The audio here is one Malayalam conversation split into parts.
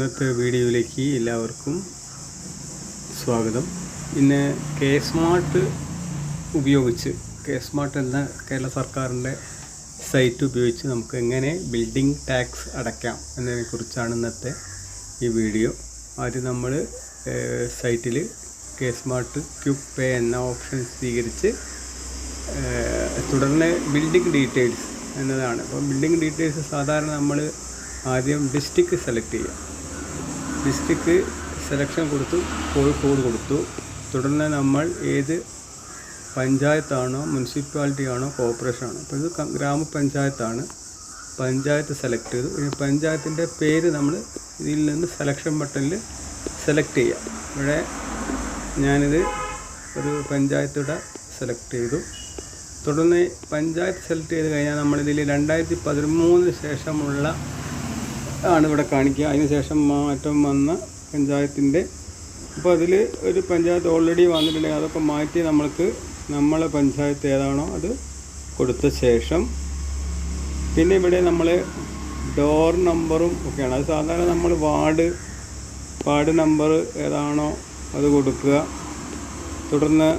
ഇന്നത്തെ വീഡിയോയിലേക്ക് എല്ലാവർക്കും സ്വാഗതം. ഇന്ന് കെ സ്മാർട്ട് ഉപയോഗിച്ച് കെ സ്മാർട്ട് എന്ന കേരള സർക്കാരിൻ്റെ സൈറ്റ് ഉപയോഗിച്ച് നമുക്ക് എങ്ങനെ ബിൽഡിംഗ് ടാക്സ് അടയ്ക്കാം എന്നതിനെക്കുറിച്ചാണ് ഇന്നത്തെ ഈ വീഡിയോ. ആദ്യം നമ്മൾ സൈറ്റിൽ കെ സ്മാർട്ട് ക്വിക്ക് പേ എന്ന ഓപ്ഷൻ സ്വീകരിച്ച് തുടർന്ന് ബിൽഡിംഗ് ഡീറ്റെയിൽസ് എന്നതാണ്. അപ്പോൾ ബിൽഡിംഗ് ഡീറ്റെയിൽസ് സാധാരണ നമ്മൾ ആദ്യം ഡിസ്ട്രിക്ട് സെലക്ട് ചെയ്യുക. ഡിസ്ട്രിക്ട് സെലക്ഷൻ കൊടുത്തു, കോഴിക്കോട് കൊടുത്തു. തുടർന്ന് നമ്മൾ ഏത് പഞ്ചായത്താണോ, മുനിസിപ്പാലിറ്റി ആണോ, കോർപ്പറേഷൻ ആണോ, അപ്പോൾ ഇത് ഗ്രാമപഞ്ചായത്താണ്, പഞ്ചായത്ത് സെലക്ട് ചെയ്തു. ഇനി പഞ്ചായത്തിൻ്റെ പേര് നമ്മൾ ഇതിൽ നിന്ന് സെലക്ഷൻ ബട്ടണിൽ സെലക്ട് ചെയ്യാം. ഇവിടെ ഞാനിത് ഒരു പഞ്ചായത്തൂടെ സെലക്ട് ചെയ്തു. തുടർന്ന് പഞ്ചായത്ത് സെലക്ട് ചെയ്ത് കഴിഞ്ഞാൽ നമ്മളിതിൽ 2013 ശേഷമുള്ള ആണ് ഇവിടെ കാണിക്കുക. അതിന് ശേഷം മാറ്റം വന്ന പഞ്ചായത്തിൻ്റെ, അപ്പോൾ അതിൽ ഒരു പഞ്ചായത്ത് ഓൾറെഡി വന്നിട്ടുണ്ടെങ്കിൽ അതൊക്കെ മാറ്റി നമ്മൾക്ക് നമ്മളെ പഞ്ചായത്ത് ഏതാണോ അത് കൊടുത്ത ശേഷം പിന്നെ ഇവിടെ നമ്മൾ ഡോർ നമ്പറും ഒക്കെയാണ്. അത് സാധാരണ നമ്മൾ വാർഡ് നമ്പർ ഏതാണോ അത് കൊടുക്കുക. തുടർന്ന്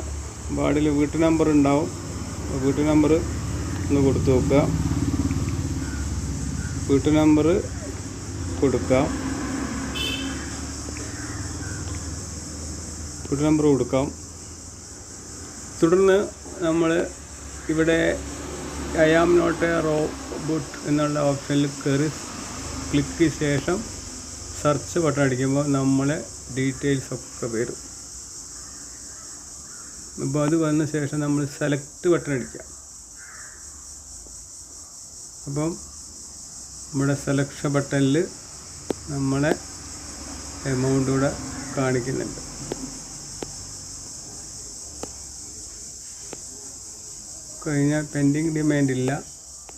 വാർഡിൽ വീട്ടു നമ്പർ ഉണ്ടാവും, വീട്ടു നമ്പർ ഒന്ന് കൊടുത്തു നോക്കുക. വീട്ടു നമ്പർ കൊടുക്കാം, വീട്ടു നമ്പർ കൊടുക്കാം. തുടർന്ന് നമ്മൾ ഇവിടെ I am not a robot എന്നുള്ള ഓപ്ഷനിൽ കയറി ക്ലിക്ക് ശേഷം സെർച്ച് ബട്ടൺ അടിക്കുമ്പോൾ നമ്മളെ ഡീറ്റെയിൽസ് ഒക്കെ വരും. അപ്പോൾ അത് വന്ന ശേഷം നമ്മൾ സെലക്ട് ബട്ടൺ അടിക്കുക. അപ്പം നമ്മുടെ സെലക്ഷൻ ബട്ടണിൽ നമ്മളെ എമൗണ്ട് കൂടെ കാണിക്കുന്നുണ്ട്. കഴിഞ്ഞാൽ പെൻഡിങ് ഡിമാൻഡ് ഇല്ല,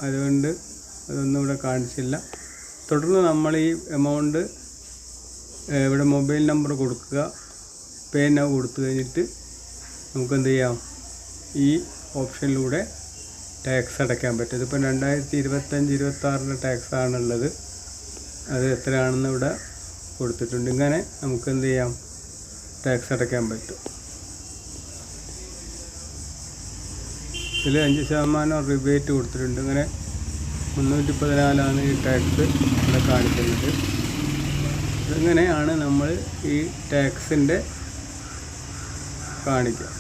അതുകൊണ്ട് അതൊന്നും ഇവിടെ കാണിച്ചില്ല. തുടർന്ന് നമ്മൾ ഈ എമൗണ്ട് ഇവിടെ മൊബൈൽ നമ്പർ കൊടുക്കുക. പേ നൗ കൊടുത്തു കഴിഞ്ഞിട്ട് നമുക്ക് എന്ത് ചെയ്യാം, ഈ ഓപ്ഷനിലൂടെ ടാക്സ് അടയ്ക്കാൻ പറ്റും. ഇതിപ്പോൾ 2025-26 ടാക്സ് ആണുള്ളത്. അത് എത്രയാണെന്ന് ഇവിടെ കൊടുത്തിട്ടുണ്ട്. ഇങ്ങനെ നമുക്ക് എന്ത് ചെയ്യാം, ടാക്സ് അടയ്ക്കാൻ പറ്റും. ഇതിൽ 5% റിബേറ്റ് കൊടുത്തിട്ടുണ്ട്. ഇങ്ങനെ 314 ഈ ടാക്സ് ഇവിടെ കാണിക്കുന്നത്. ഇങ്ങനെയാണ് നമ്മൾ ഈ ടാക്സിൻ്റെ കാണിക്കുക.